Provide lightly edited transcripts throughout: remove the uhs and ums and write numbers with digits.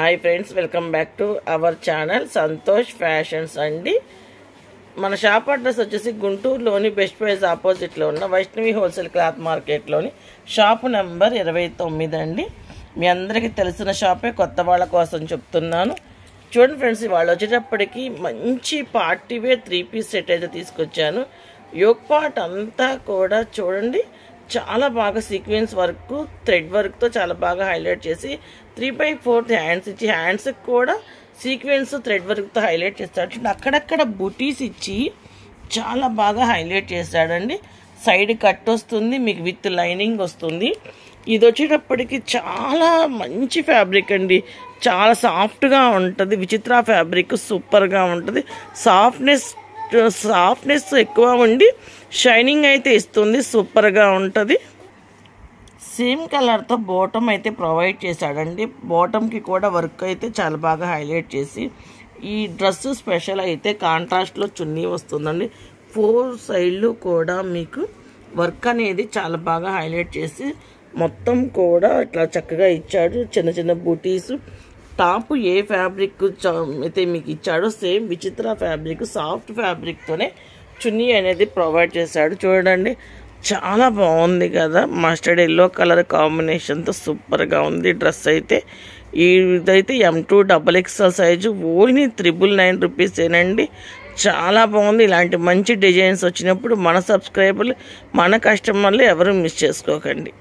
Hi friends, welcome back to our channel Santosh fashions అండి. మన shop address వచ్చేసి గుంటూరులోని బెస్ట్ ప్రైస్ ఆపోజిట్లో ఉన్న వైష్ణవి హోల్సేల్ క్లాత్ మార్కెట్లోని షాపు నెంబర్ 29 అండి. మీ అందరికీ తెలిసిన షాపే, కొత్త వాళ్ళ కోసం చెప్తున్నాను. చూడండి ఫ్రెండ్స్, ఇవాళ వచ్చేటప్పటికి మంచి పార్టీ వేర్ 3 పీస్ సెట్ అయితే తీసుకొచ్చాను. యోగ్ పార్ట్ అంతా కూడా చూడండి, చాలా బాగా సీక్వెన్స్ వర్క్, థ్రెడ్ వర్క్తో చాలా బాగా హైలైట్ చేసి 3/4 హ్యాండ్స్ ఇచ్చి, హ్యాండ్స్కి కూడా సీక్వెన్స్ థ్రెడ్ వర్క్తో హైలైట్ చేస్తాడు. అక్కడక్కడ బుటీస్ ఇచ్చి చాలా బాగా హైలైట్ చేస్తాడండి. సైడ్ కట్ వస్తుంది, మీకు విత్ లైనింగ్ వస్తుంది. ఇది వచ్చేటప్పటికి చాలా మంచి ఫ్యాబ్రిక్ అండి, చాలా సాఫ్ట్గా ఉంటుంది. విచిత్ర ఫ్యాబ్రిక్ సూపర్గా ఉంటుంది. సాఫ్ట్నెస్ ఎక్కువ ఉండి షైనింగ్ అయితే ఇస్తుంది, సూపర్గా ఉంటుంది. సేమ్ కలర్తో బాటమ్ అయితే ప్రొవైడ్ చేశాడండి. బాటమ్కి కూడా వర్క్ అయితే చాలా బాగా హైలైట్ చేసి, ఈ డ్రెస్ స్పెషల్ అయితే కాంట్రాస్ట్లో చున్నీ వస్తుందండి. 4 సైడ్లు కూడా మీకు వర్క్ అనేది చాలా బాగా హైలైట్ చేసి మొత్తం కూడా ఇట్లా చక్కగా ఇచ్చాడు. చిన్న చిన్న బూటీస్. టాప్ ఏ ఫ్యాబ్రిక్ అయితే మీకు ఇచ్చాడో సేమ్ విచిత్ర ఫ్యాబ్రిక్, సాఫ్ట్ ఫ్యాబ్రిక్తోనే చున్నీ అనేది ప్రొవైడ్ చేశాడు. చూడండి, చాలా బాగుంది కదా. మస్టర్డ్ ఎల్లో కలర్ కాంబినేషన్తో సూపర్గా ఉంది డ్రెస్ అయితే. ఇదైతే M2 XXL సైజు, ఓన్లీ 999 రూపీసేనండి. చాలా బాగుంది. ఇలాంటి మంచి డిజైన్స్ వచ్చినప్పుడు మన సబ్స్క్రైబర్లు, మన కస్టమర్లు ఎవరు మిస్ చేసుకోకండి.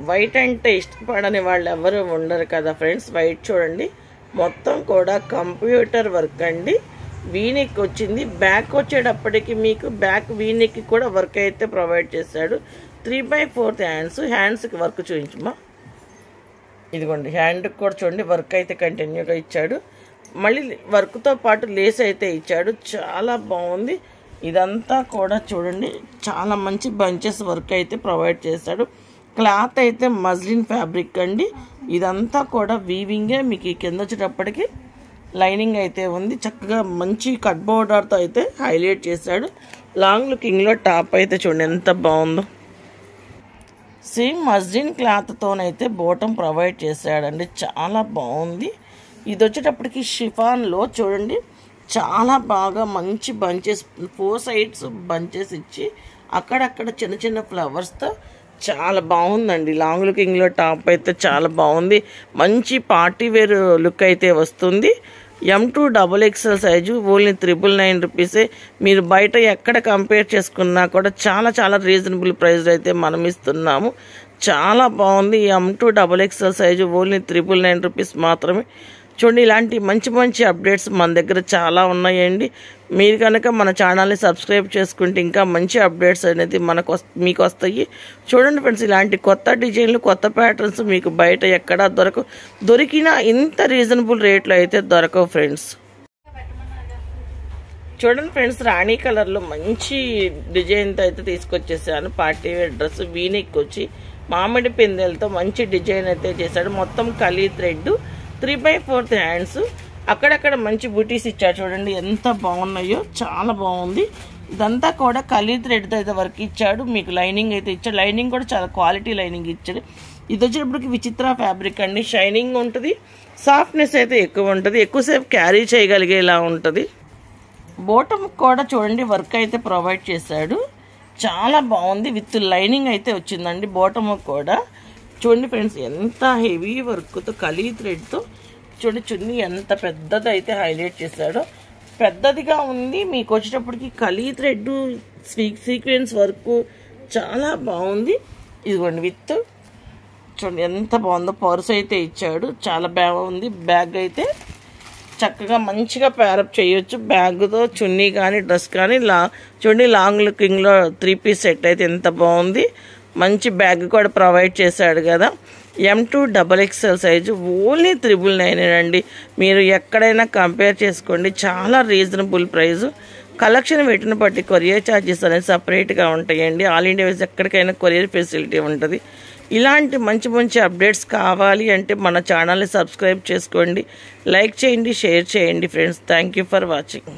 వైట్ అంటే ఇష్టపడని వాళ్ళు ఎవరు ఉండరు కదా ఫ్రెండ్స్. వైట్ చూడండి, మొత్తం కూడా కంప్యూటర్ వర్క్ అండి. వీనెక్ వచ్చింది. బ్యాక్ వచ్చేటప్పటికి మీకు బ్యాక్ వీనెక్కి కూడా వర్క్ అయితే ప్రొవైడ్ చేశాడు. 3/4 హ్యాండ్స్. హ్యాండ్స్కి వర్క్ చూపించమా. ఇదిగోండి, హ్యాండ్కి కూడా చూడండి వర్క్ అయితే కంటిన్యూగా ఇచ్చాడు. మళ్ళీ వర్క్తో పాటు లేస్ అయితే ఇచ్చాడు. చాలా బాగుంది. ఇదంతా కూడా చూడండి, చాలా మంచి బంచెస్ వర్క్ అయితే ప్రొవైడ్ చేశాడు. క్లాత్ అయితే మజ్లిన్ ఫ్యాబ్రిక్ అండి. ఇదంతా కూడా వీవింగే. మీకు ఈ కింద వచ్చేటప్పటికి లైనింగ్ అయితే ఉంది. చక్కగా మంచి కట్ బోర్డర్తో అయితే హైలైట్ చేశాడు. లాంగ్ లుకింగ్లో టాప్ అయితే చూడండి ఎంత బాగుందో. సేమ్ మజ్లిన్ క్లాత్తోనైతే బాటమ్ ప్రొవైడ్ చేశాడండి. చాలా బాగుంది. ఇది వచ్చేటప్పటికి షిఫాన్లో చూడండి, చాలా బాగా మంచి బంచెస్, 4 సైడ్స్ బంచెస్ ఇచ్చి అక్కడక్కడ చిన్న చిన్న ఫ్లవర్స్తో చాలా బాగుందండి. లాంగ్ లుకింగ్లో టాప్ అయితే చాలా బాగుంది. మంచి పార్టీ వేర్ లుక్ అయితే వస్తుంది. M2 XXL సైజు, ఓన్లీ 999 రూపీసే. మీరు బయట ఎక్కడ కంపేర్ చేసుకున్నా కూడా చాలా చాలా రీజనబుల్ ప్రైస్ అయితే మనం ఇస్తున్నాము. చాలా బాగుంది. M2 XXL size, only 999 rupees మాత్రమే. చూడండి, ఇలాంటి మంచి మంచి అప్డేట్స్ మన దగ్గర చాలా ఉన్నాయండి. మీరు కనుక మన ఛానల్ని సబ్స్క్రైబ్ చేసుకుంటే ఇంకా మంచి అప్డేట్స్ అనేది మీకు వస్తాయి. చూడండి ఫ్రెండ్స్, ఇలాంటి కొత్త డిజైన్లు, కొత్త ప్యాటర్న్స్ మీకు బయట ఎక్కడా దొరికినా ఇంత రీజనబుల్ రేట్లో అయితే దొరకవు ఫ్రెండ్స్. చూడండి ఫ్రెండ్స్, రాణి కలర్లో మంచి డిజైన్తో అయితే తీసుకొచ్చేసాను. పార్టీ వేర్ డ్రెస్ వీనెక్ వచ్చి మామిడి పిందెలతో మంచి డిజైన్ అయితే చేశాడు. మొత్తం కలీ థ్రెడ్, 3/4 హ్యాండ్స్. అక్కడక్కడ మంచి బూటీస్ ఇచ్చాడు. చూడండి ఎంత బాగున్నాయో, చాలా బాగుంది. ఇదంతా కూడా కలీ థ్రెడ్తో అయితే వర్క్ ఇచ్చాడు. మీకు లైనింగ్ అయితే ఇచ్చాడు. లైనింగ్ కూడా చాలా క్వాలిటీ లైనింగ్ ఇచ్చాడు. ఇది వచ్చేటప్పటికి విచిత్ర ఫ్యాబ్రిక్ అండి. షైనింగ్ ఉంటుంది, సాఫ్ట్నెస్ అయితే ఎక్కువ ఉంటుంది, ఎక్కువసేపు క్యారీ చేయగలిగేలా ఉంటుంది. బాటమ్ కూడా చూడండి వర్క్ అయితే ప్రొవైడ్ చేశాడు. చాలా బాగుంది. విత్ లైనింగ్ అయితే వచ్చిందండి బాటమ్ కూడా. చూడండి ఫ్రెండ్స్, ఎంత హెవీ వర్క్తో కలీ థ్రెడ్తో చూడండి చున్నీ ఎంత పెద్దది అయితే హైలైట్ చేశాడో. పెద్దదిగా ఉంది. మీకు వచ్చేటప్పటికి కలీ థ్రెడ్, సీక్వెన్స్ వర్క్ చాలా బాగుంది. ఇదిగోండి విత్ చూడండి ఎంత బాగుందో. పర్స్ అయితే ఇచ్చాడు, చాలా బాగుంది. బ్యాగ్ అయితే చక్కగా మంచిగా ప్యారప్ చేయొచ్చు. బ్యాగ్తో చున్నీ కానీ డ్రెస్ కానీ. చూడండి లాంగ్ లుకింగ్లో 3 పీస్ సెట్ అయితే ఎంత బాగుంది. మంచి బ్యాగ్ కూడా ప్రొవైడ్ చేశాడు కదా. M2 XXL సైజు, ఓన్లీ 999 అండి. మీరు ఎక్కడైనా కంపేర్ చేసుకోండి, చాలా రీజనబుల్ ప్రైస్. కలెక్షన్ వీటిని బట్టి కొరియర్ ఛార్జెస్ అనేది సపరేట్గా ఉంటాయండి. ఆల్ ఇండియా వైజ్ ఎక్కడికైనా కొరియర్ ఫెసిలిటీ ఉంటుంది. ఇలాంటి మంచి మంచి అప్డేట్స్ కావాలి అంటే మన ఛానల్ని సబ్స్క్రైబ్ చేసుకోండి, లైక్ చేయండి, షేర్ చేయండి friends. Thank you for watching.